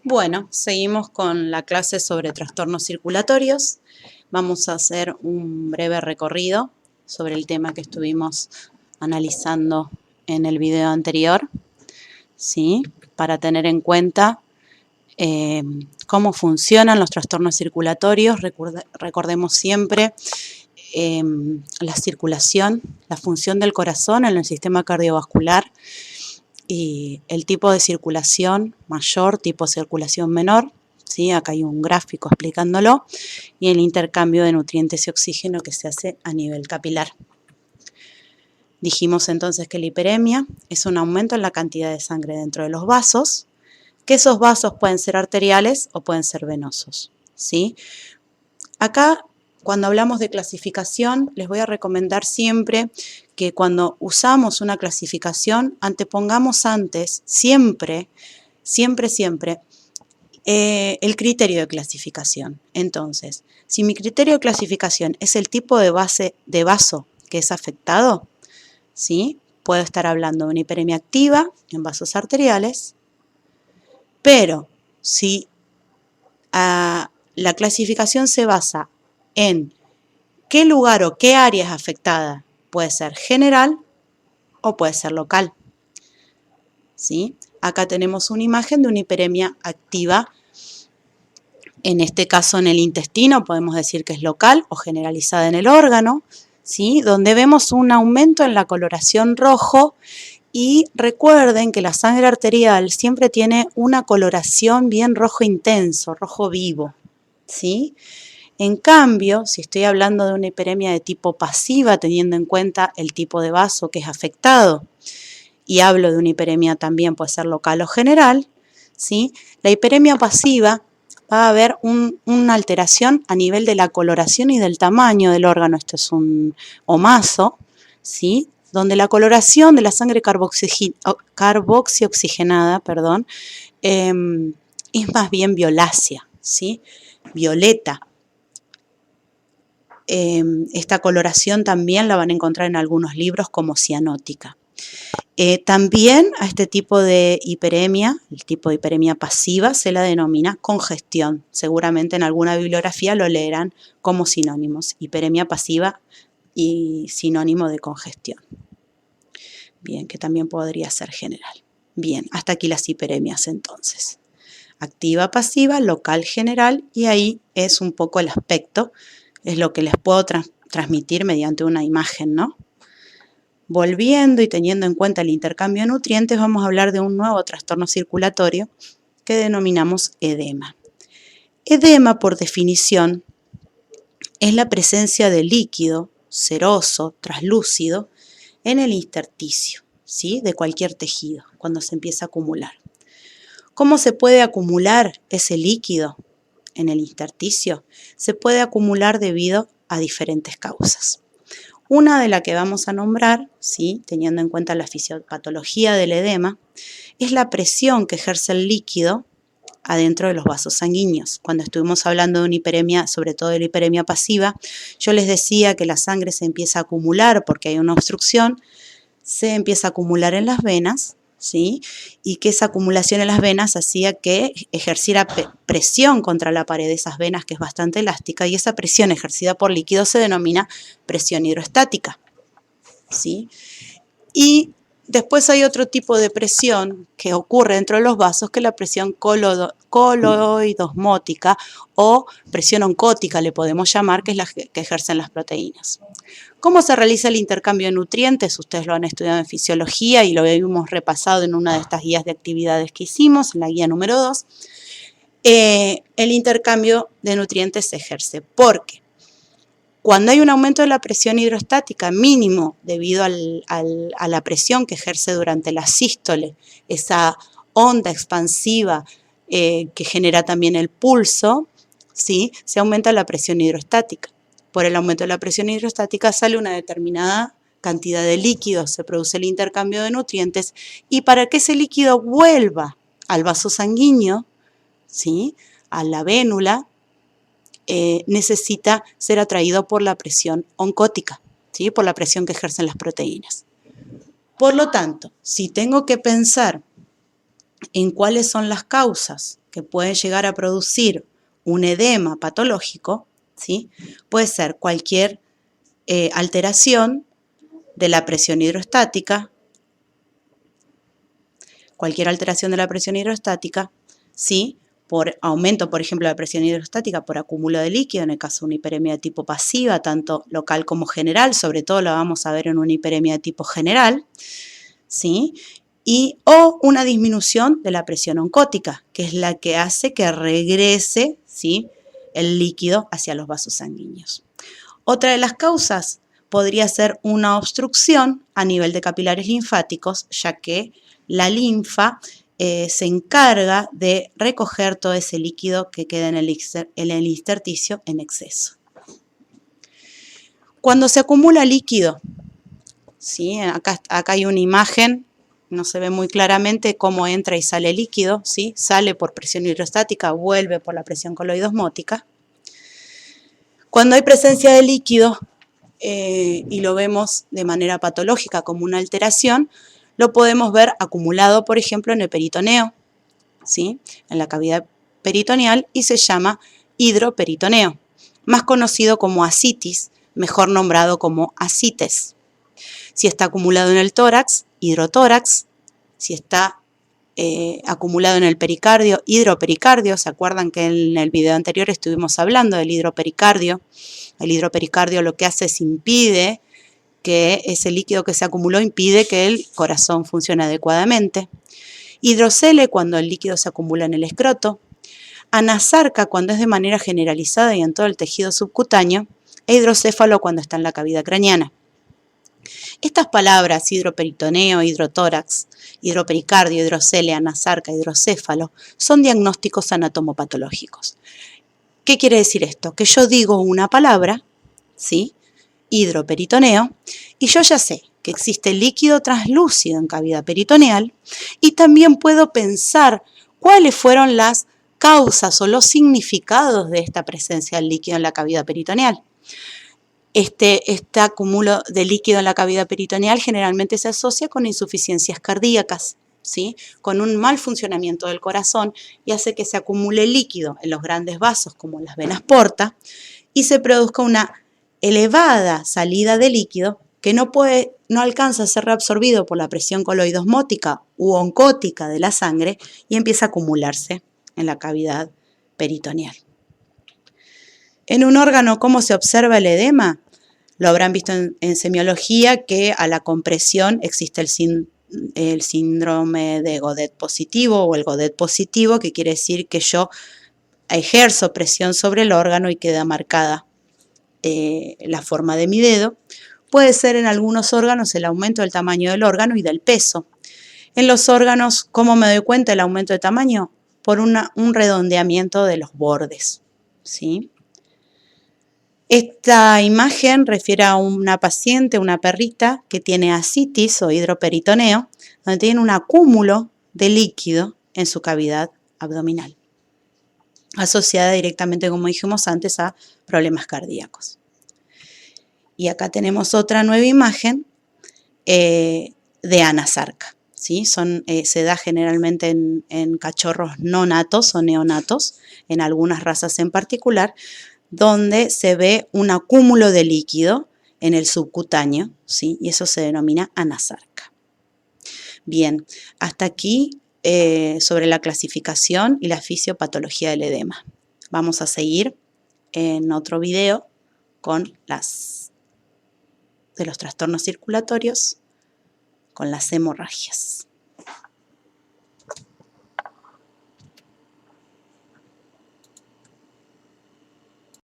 Bueno, seguimos con la clase sobre trastornos circulatorios. Vamos a hacer un breve recorrido sobre el tema que estuvimos analizando en el video anterior, ¿sí? Para tener en cuenta cómo funcionan los trastornos circulatorios. Recordemos siempre la circulación, la función del corazón en el sistema cardiovascular, y el tipo de circulación mayor, tipo de circulación menor, ¿sí? Acá hay un gráfico explicándolo, y el intercambio de nutrientes y oxígeno que se hace a nivel capilar. Dijimos entonces que la hiperemia es un aumento en la cantidad de sangre dentro de los vasos, que esos vasos pueden ser arteriales o pueden ser venosos, ¿sí? Acá, cuando hablamos de clasificación, les voy a recomendar siempre que cuando usamos una clasificación, antepongamos antes, siempre, el criterio de clasificación. Entonces, si mi criterio de clasificación es el tipo de vaso que es afectado, ¿sí? Puedo estar hablando de una hiperemia activa en vasos arteriales, pero si la clasificación se basa en qué lugar o qué área es afectada, puede ser general o puede ser local, ¿sí? Acá tenemos una imagen de una hiperemia activa. En este caso, en el intestino, podemos decir que es local o generalizada en el órgano, ¿sí? Donde vemos un aumento en la coloración rojo. Y recuerden que la sangre arterial siempre tiene una coloración bien rojo intenso, rojo vivo, ¿sí? En cambio, si estoy hablando de una hiperemia de tipo pasiva, teniendo en cuenta el tipo de vaso que es afectado, y hablo de una hiperemia también, puede ser local o general, ¿sí? La hiperemia pasiva va a haber una alteración a nivel de la coloración y del tamaño del órgano. Esto es un omaso, ¿sí? Donde la coloración de la sangre carboxioxigenada, es más bien violácea, ¿sí? Violeta. Esta coloración también la van a encontrar en algunos libros como cianótica. También a este tipo de hiperemia, el tipo de hiperemia pasiva, se la denomina congestión. Seguramente en alguna bibliografía lo leerán como sinónimos, hiperemia pasiva y sinónimo de congestión. Bien, que también podría ser general. Bien, hasta aquí las hiperemias entonces. Activa, pasiva, local, general, y ahí es un poco el aspecto, es lo que les puedo transmitir mediante una imagen, ¿no? Volviendo y teniendo en cuenta el intercambio de nutrientes, vamos a hablar de un nuevo trastorno circulatorio que denominamos edema. Edema, por definición, es la presencia de líquido ceroso, traslúcido, en el intersticio, ¿sí? De cualquier tejido, cuando se empieza a acumular. ¿Cómo se puede acumular ese líquido en el intersticio? Se puede acumular debido a diferentes causas. Una de las que vamos a nombrar, ¿sí? Teniendo en cuenta la fisiopatología del edema, es la presión que ejerce el líquido adentro de los vasos sanguíneos. Cuando estuvimos hablando de una hiperemia, sobre todo de la hiperemia pasiva, yo les decía que la sangre se empieza a acumular porque hay una obstrucción, se empieza a acumular en las venas, ¿sí? Y que esa acumulación en las venas hacía que ejerciera presión contra la pared de esas venas, que es bastante elástica, y esa presión ejercida por líquido se denomina presión hidrostática, ¿sí? Y después hay otro tipo de presión que ocurre dentro de los vasos, que es la presión coloidosmótica o presión oncótica, le podemos llamar, que es la que ejercen las proteínas. ¿Cómo se realiza el intercambio de nutrientes? Ustedes lo han estudiado en fisiología y lo hemos repasado en una de estas guías de actividades que hicimos, en la guía número 2. El intercambio de nutrientes se ejerce porque cuando hay un aumento de la presión hidrostática mínimo debido a la presión que ejerce durante la sístole, esa onda expansiva que genera también el pulso, ¿sí? Se aumenta la presión hidrostática. Por el aumento de la presión hidrostática sale una determinada cantidad de líquido, se produce el intercambio de nutrientes, y para que ese líquido vuelva al vaso sanguíneo, ¿sí? A la vénula, necesita ser atraído por la presión oncótica, ¿sí? Por la presión que ejercen las proteínas. Por lo tanto, si tengo que pensar en cuáles son las causas que pueden llegar a producir un edema patológico, ¿sí? Puede ser cualquier alteración de la presión hidrostática, ¿sí? Por aumento, por ejemplo, de la presión hidrostática, por acúmulo de líquido, en el caso de una hiperemia de tipo pasiva, tanto local como general, sobre todo lo vamos a ver en una hiperemia de tipo general, ¿sí? O una disminución de la presión oncótica, que es la que hace que regrese, ¿sí?, el líquido hacia los vasos sanguíneos. Otra de las causas podría ser una obstrucción a nivel de capilares linfáticos, ya que la linfa se encarga de recoger todo ese líquido que queda en el intersticio en exceso. Cuando se acumula líquido, ¿sí? Acá hay una imagen, no se ve muy claramente cómo entra y sale líquido, ¿sí? Sale por presión hidrostática, vuelve por la presión coloidosmótica. Cuando hay presencia de líquido y lo vemos de manera patológica como una alteración, lo podemos ver acumulado, por ejemplo, en el peritoneo, ¿sí?, en la cavidad peritoneal, y se llama hidroperitoneo, más conocido como ascitis, mejor nombrado como ascites. Si está acumulado en el tórax, hidrotórax. Si está acumulado en el pericardio, hidropericardio. ¿Se acuerdan que en el video anterior estuvimos hablando del hidropericardio? El hidropericardio lo que hace es impide que ese líquido que se acumuló impide que el corazón funcione adecuadamente. Hidrocele cuando el líquido se acumula en el escroto. Anasarca cuando es de manera generalizada y en todo el tejido subcutáneo. E hidrocéfalo cuando está en la cavidad craneana. Estas palabras, hidroperitoneo, hidrotórax, hidropericardio, hidrocele, anasarca, hidrocéfalo, son diagnósticos anatomopatológicos. ¿Qué quiere decir esto? Que yo digo una palabra, ¿sí?, hidroperitoneo, y yo ya sé que existe líquido translúcido en cavidad peritoneal, y también puedo pensar cuáles fueron las causas o los significados de esta presencia del líquido en la cavidad peritoneal. Este acúmulo de líquido en la cavidad peritoneal generalmente se asocia con insuficiencias cardíacas, ¿sí?, con un mal funcionamiento del corazón, y hace que se acumule líquido en los grandes vasos como las venas porta y se produzca una elevada salida de líquido que no alcanza a ser reabsorbido por la presión coloidosmótica u oncótica de la sangre y empieza a acumularse en la cavidad peritoneal. En un órgano, ¿cómo se observa el edema? Lo habrán visto en semiología, que a la compresión existe el síndrome de Godet positivo o el Godet positivo, que quiere decir que yo ejerzo presión sobre el órgano y queda marcada la forma de mi dedo. Puede ser en algunos órganos el aumento del tamaño del órgano y del peso. En los órganos, ¿cómo me doy cuenta del aumento de tamaño? Por un redondeamiento de los bordes, ¿sí? Esta imagen refiere a una paciente, una perrita, que tiene ascitis o hidroperitoneo, donde tiene un acúmulo de líquido en su cavidad abdominal, asociada directamente, como dijimos antes, a problemas cardíacos. Y acá tenemos otra nueva imagen de anasarca, ¿sí? Se da generalmente en cachorros no natos o neonatos, en algunas razas en particular, donde se ve un acúmulo de líquido en el subcutáneo, ¿sí?, y eso se denomina anasarca. Bien, hasta aquí sobre la clasificación y la fisiopatología del edema. Vamos a seguir en otro video con de los trastornos circulatorios, con las hemorragias.